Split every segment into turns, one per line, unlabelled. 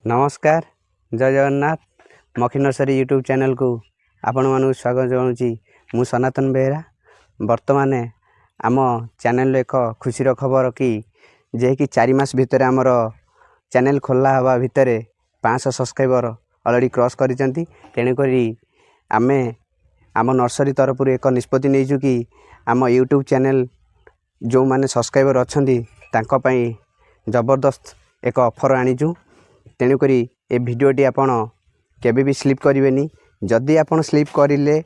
नमस्कार जय Jagannath मखी nursery YouTube channel को आपण मानक स्वागत जनाऊँगी। मु सनातन बेहरा वर्तमान आम चैनल एक खुशी खबर कि जे कि 4 मास भितर आमर चैनल खोला हवा भितर 500 सब्सक्राइबर ऑलरेडी क्रॉस करिसेंती। तेणुक आमे आम नर्सरी तरफ एक निष्पत्ति नहीं कि आम यूट्यूब चैनल जो माने सब्सक्राइबर अच्छी तांको जबरदस्त एक ऑफर आनीचु। तेणुक ए भिडियोटी आपण केबे भी स्लिप करेंगे। जदि आपण स्लिप करें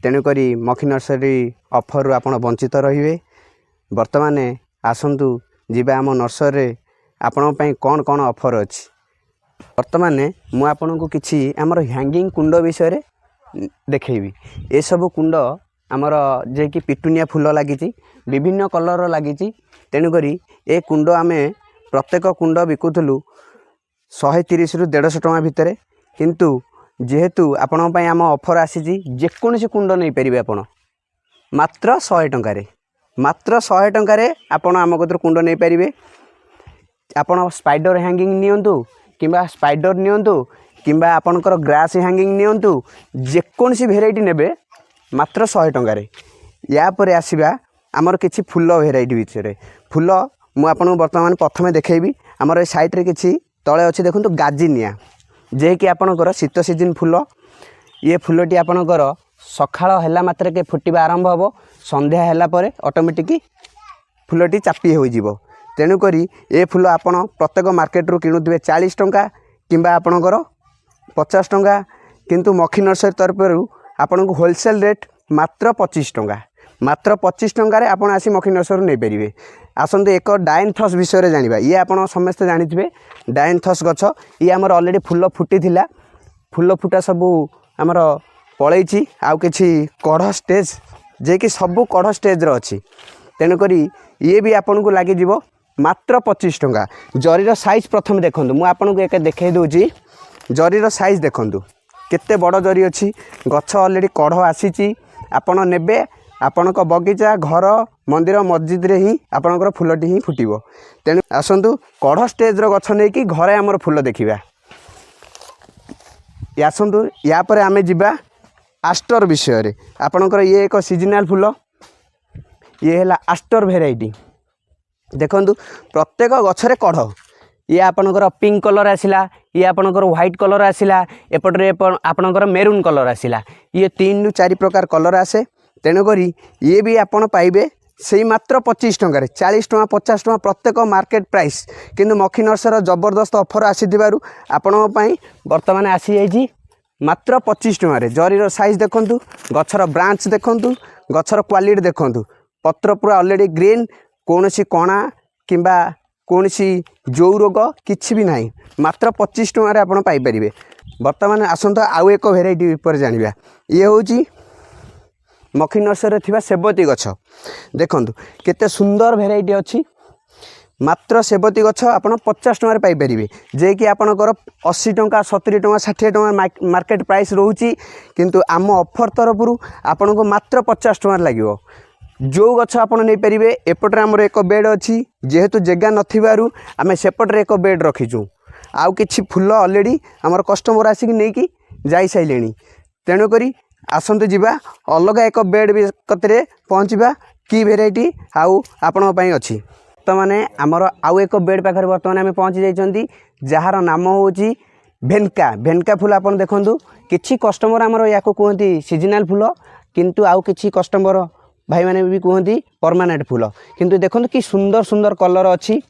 तेणुक मखी नर्सरी ऑफर रु आपण वंचित रहिबे। वर्तमान आसंतु जीवा आम नर्सरी आपण पई कौन कौन ऑफर अच्छी। वर्तमान मु आपन को किछि आमर हैंगिंग कुंड विषय देखैबी। ए सब कुंड आमर जे कि पिटुनिया फूल लगी विभिन्न कलर लगी। तेणुक ए कुंड आमे प्रत्येक कुंड बिकुथुलु 130 रु 150 टଙ୍କା भितर, किंतु जेहेतु आपण आम ऑफर आसी जेकोसी कुंड नहीं पारे आपण मात्र 100 टंकार मात्र 100 टंकार आपण आम कतर कुंड नहीं पारे। आपण स्पाइडर हैंगिंग नियंतु किंबा स्पाइडर नियंतु किंबा आपणकर ग्रास हैंगिंग नियंतु जेकोसी भेराइटी नेबे मात्र 100 टंकार। या परे आसीबा आमर किछि फूल भेराइटी विषय फूल मु आपन वर्तमान प्रथमे देखैबी। आमर ए साइड रे किछि तले अच्छी देखो गाजिनिया जे कि आपणकर शीत सीजन फूल। ये फूलटी आपणकर सकाळ हैला मात्र के फुटिबा आरंभ हम संध्या हैला परे ऑटोमेटिक फूलटी चापी हो जिवो। तेणुक ए फूल आपण प्रत्येक मार्केट रू किणुथिबे 40 टंका किंबा आपणकर 50 टंका, किंतु मखी नर्सरी तरफ आपन को होलसेल रेट मात्र 25 टंका। मात्र 25 टंकार आपण आसी मखी नर्सरी नहीं पारे। आसंतु एक डायनथस विषय जानिबा। ये आपण समस्त जानिथिबे डायनथस गछ। ये आमर ऑलरेडी फूल फुटी थिला, फूल फुटा सबू आमर पळैछि। आउ किछि कढ़ स्टेज जे कि सबू कढ़ स्टेज रो अछि। तेणुक ये भी आपन को लागि जिवो मात्र 25 टंका। जरीर साइज प्रथम देखंतु, मु आपन को एक देखाई दोछि। जरीर साइज देखंतु केते बड़ जरी अछि। गछ ऑलरेडी कढ़ आसीछि। आपण नेबे आपणक बगीचा घर मंदिर मस्जिद रे ही आपणकर फूलटी ही फुटिबो। तेणु आसंतु कढ़ स्टेज रो गछ नै कि घरे हमर फूल देखिबा। आसंतु या परे आमे जिबा आस्टर विषय रे। आपणकर ये एक सीजनल फूल, ये हैला आस्टर भेराइटी। देखंतु प्रत्येक गछरे कढ़। ये आपणकर पिंक कलर आसिला, ये आपणकर व्हाइट कलर आसिला, एपटरे आपणकर मेरून कलर आसिला। ये 3 रु 4 प्रकार कलर आसे। तेणुक ये भी आपड़ पाइबे से मात्र 25 टंकार। 40 टंका 50 टंका प्रत्येक मार्केट प्राइस, किंतु मखी नर्सरी जबरदस्त ऑफर आसीथिबारु आपणो पई वर्तमान आसी जाइछि मात्र 25 टंकार। जरीर साइज देखंतु, गछर ब्रांच देखंतु, गछर क्वालिटी देखंतु। पत्र पूरा ऑलरेडी ग्रीन, कोनोसी कणा किंबा कोनोसी जो रोग किछि भी नाही। मात्र 25 टंकार आपन पाई परिबे। वर्तमान आसंत आउ एक भेराइटी पर जानिबा। ये होची मखी नर्सरी थिबा सेबती गछ। देखंतु केते सुंदर भेराइटी अछि। मात्र सेबती गछ आपन 50 टंका पाई परिबे, जे कि आपनकर 80 टंका 70 टंका 60 टंका मार्केट प्राइस रहउची, किंतु आम ऑफर तरफरु आपन को मात्र 50 टंका लागिवो। जो गछ आपन नै परिबे। एपटरे हमर एक बेड अछि, जेहेतु जगह नथिबारु आमे सेपटरे एक बेड रखिछु। आउ किछि फूल ऑलरेडी हमर कस्टमर आसी कि नै कि जाई साइलेनी। तेणु करी आसंतु जीवा अलग एक बेड भी कतरे पहुँचवा कि भेराइटी आउ आपण पई अछि। वर्तमान आमर आउ एक बेड पाखर वर्तमान आम पहुँची जाइछंती, जार नाम होची भेनका। भेनका फूल आपन देखंतु किछि कस्टमर आमर याको कहंती सीजनल फूल, किंतु आउ किछि कस्टमर भाई माने भी कहंती परमानेंट फूल। किंतु देखंतु कि सुंदर सुंदर कलर अछि।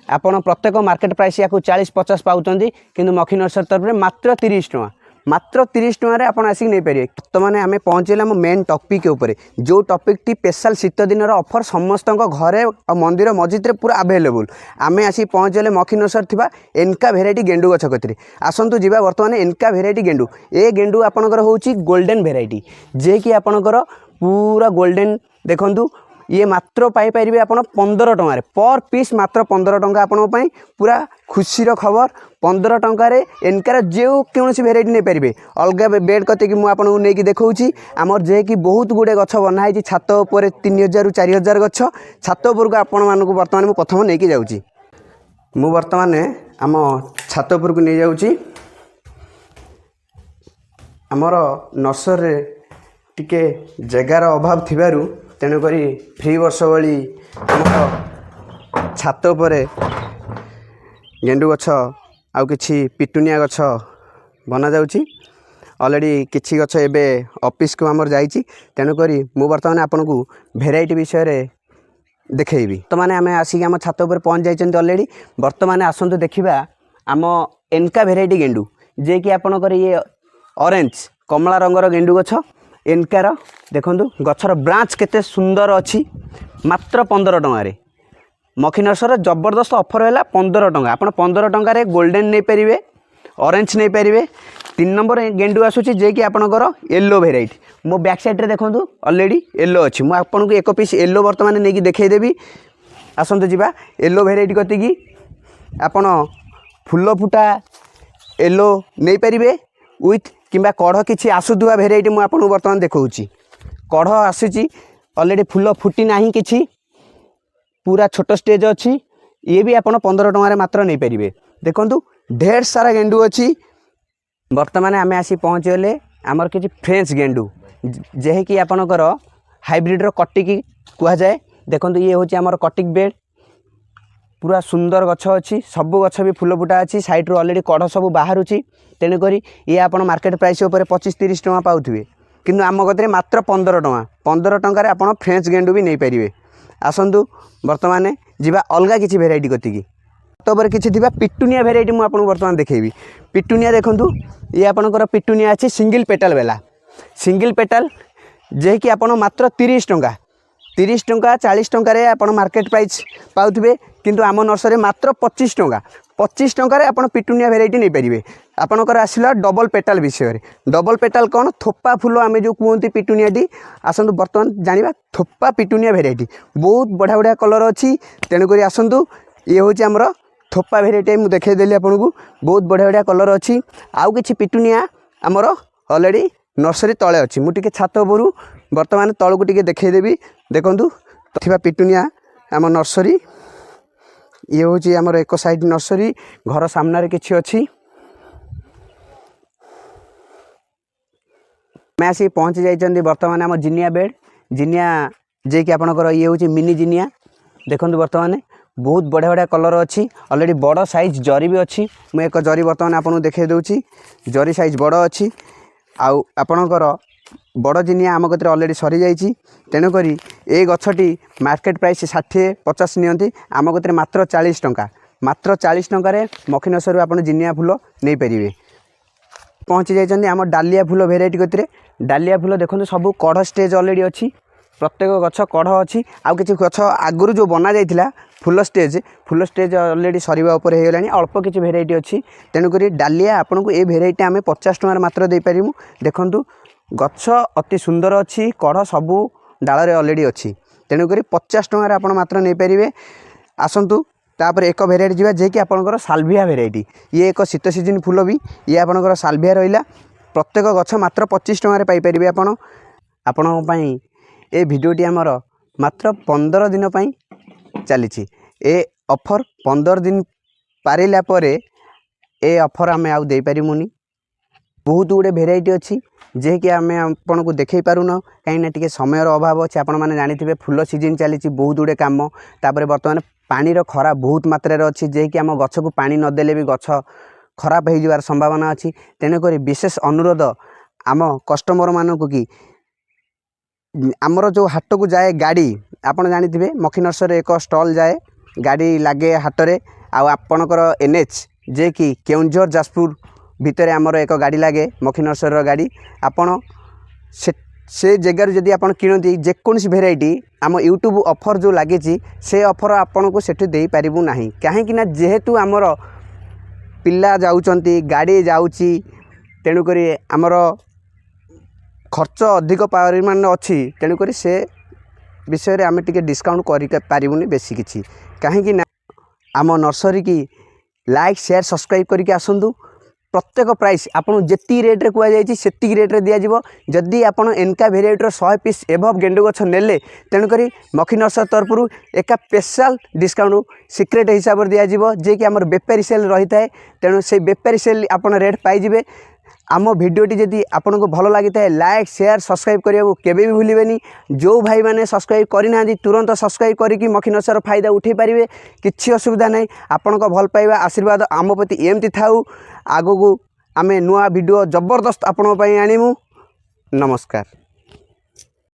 आपण प्रत्येक मार्केट प्राइस याको 40-50 पाउछंती, किंतु मखी नर्सरी तरफ रे मात्र 30 टंका। मात्र 30 टंकार आप आसिक नहीं पारे। वर्तमान आम पहुँचेला आम मेन टॉपिक ऊपर, जो टॉपिक टी स्पेशल शीत दिन ऑफर समस्त घरे और मंदिर मस्जिद रे पूरा अवेलेबल। आम आसी पहुँचले मखी नर्सरी थिबा एनका भेराइटी गेंडू गछ कतरे। आसंतु जीवा वर्तमान एनका भेराइटी गेंडू। ए गेंडू आपणकर होची गोल्डन भेराइटी, जे कि आपणकर पूरा गोल्डन। देखंतु ये मात्र पाई पारिबे आपण 15 टंकार पर पीस। मात्र 15 टंका आपण पई पूरा खुशी रो खबर। 15 टंकार एनकार जो कौन भेराइटी नहीं पारे। अलग बेड कते कि मुझे आपको नहीं देखी आमर जे कि बहुत गुड़े गछ बनाई छात उपर 3000 ରୁ 4000 गछ छात उपरको आपण मानक बर्तमान मुझे प्रथम नहीं जाऊँगी। मु बर्तमान आम छात उपरକୁ नहीं जाउची आमर नर्सरी टिके जगार अभाव थिबारु तेणुक फ्री वर्ष भली छात उपरे गेंडु गछ आउ किछि पिटुनिया गछ बना जाउची ऑलरेडी किछि गछ एबे ऑफिस को हमर जाइची तेणुक मु बर्तमान आपन को भेराइटी विषय रे देखैबी तो माने आमे आसी आम छात उपर पहुंच जाइछन ऑलरेडी वर्तमान आसंतु देखिबा आम एनका भेराइटी गेंडु जे कि आपनकर ये ऑरेंज कमला रंगर गेंडु गछ एनकार देखंतु गछर ब्रांच केते सुंदर अछि मात्र 15 टଙ୍କା रे मखी नर्सरी जबरदस्त ऑफर है 15 टଙ୍କା आप 15 टଙ୍କା रे गोल्डन नहीं पारे ऑरेंज नहीं पारे 3 नंबर गेंडु आसूची जे कि आपनकर येलो भेराइटी मो बैक साइड रे देखंतु ऑलरेडी येलो अछि मु आपन को एक पीस येलो वर्तमान नै कि देखै देबी आसंतु जिबा येलो भेराइटी कति कि आपन फुल्ल फुटा येलो नहीं पारे विथ किंबा कढ़ किछि आसुदुआ भेराइटी मु आपन वर्तमान देखौची कढ़ आसीची ऑलरेडी फुल्ल फुटी नाही किछि पूरा छोट स्टेज अच्छी ये भी आपन 15 टଙ୍କା मात्र नहीं पारे देखंतु ढेर सारा गेंडु अच्छी वर्तमान आम आसी पहुँचगले आमर किसी फ्रेंच गेंडु जे कि आपणकर हाइब्रिड कटिक कह जाए देखो ये हूँ आमर कटिक बेड पूरा सुंदर गछ अच्छी सबु गछ भी फुल फुटा अच्छी साइड्रु ऑलरेडी कढ़ सब बाहर तेणुक ये आप मार्केट प्राइस उपर 25-30 टଙ୍କା पाउथिबे किंतु आम गतिरे मात्र 15 टଙ୍କା 15 टଙ୍କା आप फ्रेंच गेंडु भी नहीं पारे आसतु बर्तमान जीवा अलगा किसी भेराइटी कतिकी तो किसी थी पिटुनिया भेराइटी मुझे आपको बर्तमान देखी पिटुनिया देखूँ ये आपंकर पिटुनिया अच्छी सिंगल पेटाल बेला सिंगल पेटाल जे कि आप मात्र 30 टଙ୍କା 30 टଙ୍କା 40 टଙ୍କା आप मार्केट प्राइस पाउथिबे किंतु आम नर्सरी मात्र 25 टଙ୍କା 25 टଙ୍କା आप पिटुनिया भेराइटी नहीं पारे आपणकर आसला डबल पेटाल विषय डबल पेटाल कौन थोपा फुल आम जो कहते पिटुनियाटी आसतु बर्तमान जाना थोपा पिटुनिया भेराइटी बहुत बढ़िया बढ़िया कलर अच्छी तेणुक आसतु ये हूँ आमर थोपा भेराइटी मुझे देखईदेली आपन को बहुत बढ़िया बढ़िया कलर अच्छी आउ कि पिटुनिया आमर ऑलरेडी नर्सरी तले अच्छी मुझे छात उपरू बर्तमान तलू टे देखईदेवी देखु पिटुनिया आम नर्सरी ये हूँ आमर एक साइड नर्सरी घर सामने किसी अच्छी मैं आसी पहुँच जाइए बर्तमान आम जिनिया बेड जिनिया जे कि आपंकर ये हूँ मिनी जिनिया देखो बर्तमान बहुत बढ़िया बढ़िया कलर अच्छी ऑलरेडी बड़ साइज जरी भी अच्छी मुझे एक जरी बर्तमान आपको देखा दूची जरी साइज बड़ अच्छी आउ आपणकर बड़ जिनिया आम कत ऑलरेडी सरी जाइए तेणुक ये गछटी मार्केट प्राइस 60-50 नियंती आम कत मात्र 40 टଙ୍କା मात्र 40 टଙ୍କା मखी नर्सरी आप जिनिया फुल नहीं पारे पहुँची जाइए आम डालिया फुल भेराइटी कतिरे डालिया फुल देखो सब कढ़ स्टेज ऑलरेडी अच्छी प्रत्येक गछ कढ़ अच्छी आउ कि गछ आगुरी जो बना जाइथिला फुल स्टेज ऑलरेडी सरीबा ऊपर हो गलानी अल्प किसी भेराइटी अच्छी तेणुक डालिया आपन को ये भेराइटी आम 50 टଙ୍କା मात्र दे पारिमु देखंतु गछ अति सुंदर अच्छी कढ़ सबू डाल रे ऑलरेडी अच्छी तेणुक 50 टଙ୍କା आप मात्र नहीं पारे आसतु तापर एक भेराइटी जीवा जे कि आपनकर साल्विया भेराइटी ये एक शीत सीजन फुल भी ये आपनकर साल्विया रहिला प्रत्येक गछ मात्र 25 टଙ୍କା पाई पारिबे आपण ए भिडियोटी आमर मात्र 15 दिन पई चली ए ऑफर 15 दिन पारिला परे ए ऑफर आम आउ दे पारिमुनी बहुत गुड़े भेराइटी अच्छी जे कि आम आपन को देखई पारुन कहीं टे समय अभाव अच्छे आपण मैंने जानी फुल सीजन चली बहुत गुड़े कम तापर बर्तमान पानी खरा बहुत मात्रा अच्छी जे कि आम गछ को पानी नदेले भी गछ खराब हो जावार संभावना अच्छी तेणुक विशेष अनुरोध आम कस्टमर मानक कि आमर जो हाट को जाए गाड़ी आपड़ जानी मखी नर्सरी एक स्टॉल जाए गाड़ी लगे हाटरे आपणकर NH जे कि केउंझर जाजपुर भितर आमर एक गाड़ी लगे मखी नर्सरी गाड़ी आपड़ से जगार जदि आप किणती जेकोसी भेराइटी आम यूट्यूब ऑफर जो लगी से ऑफर आपन को सेठी दे पारिबु नाही कहीं जेहेतु आमर पिला जाउचंती गाड़ी जाउची तेणुक आमर खर्च अधिक परिमाण अच्छी तेणुक से विषय रे आम टिके डिस्काउंट कर पारिबुनी बेसी किछि कहीं आम नर्सरी की लाइक शेयर सब्सक्राइब करके आसंतु प्रत्येक प्राइस आपको जी रेट्रे कहुई से रेट्रे दिज्व जदि आप एनका भेराइटर 100 पीस एभव गेंडु गछ नेले तेणुक मखी नर्सरी तरफ एक स्पेशल डिस्काउंट सिक्रेट हिसाब से दिज्व जे कि आम बेपारी सेल रही है। तेणु से बेपारी सेल आप रेट पाइबे। आम भिडियोटी जदि आपन को भल लगी है लाइक शेयर सब्सक्राइब करने को केबे भी भूलिबेनी। जो भाई मैंने सब्सक्राइब करना तुरंत सब्सक्राइब करके मखी नर्सरी फायदा उठे पारे। किसी असुविधा नहीं। आपण को भल पाइबा आशीर्वाद आम प्रति एमती थाऊ। आगो को आमे नुआ वीडियो जबरदस्त आपण आनिमु। नमस्कार।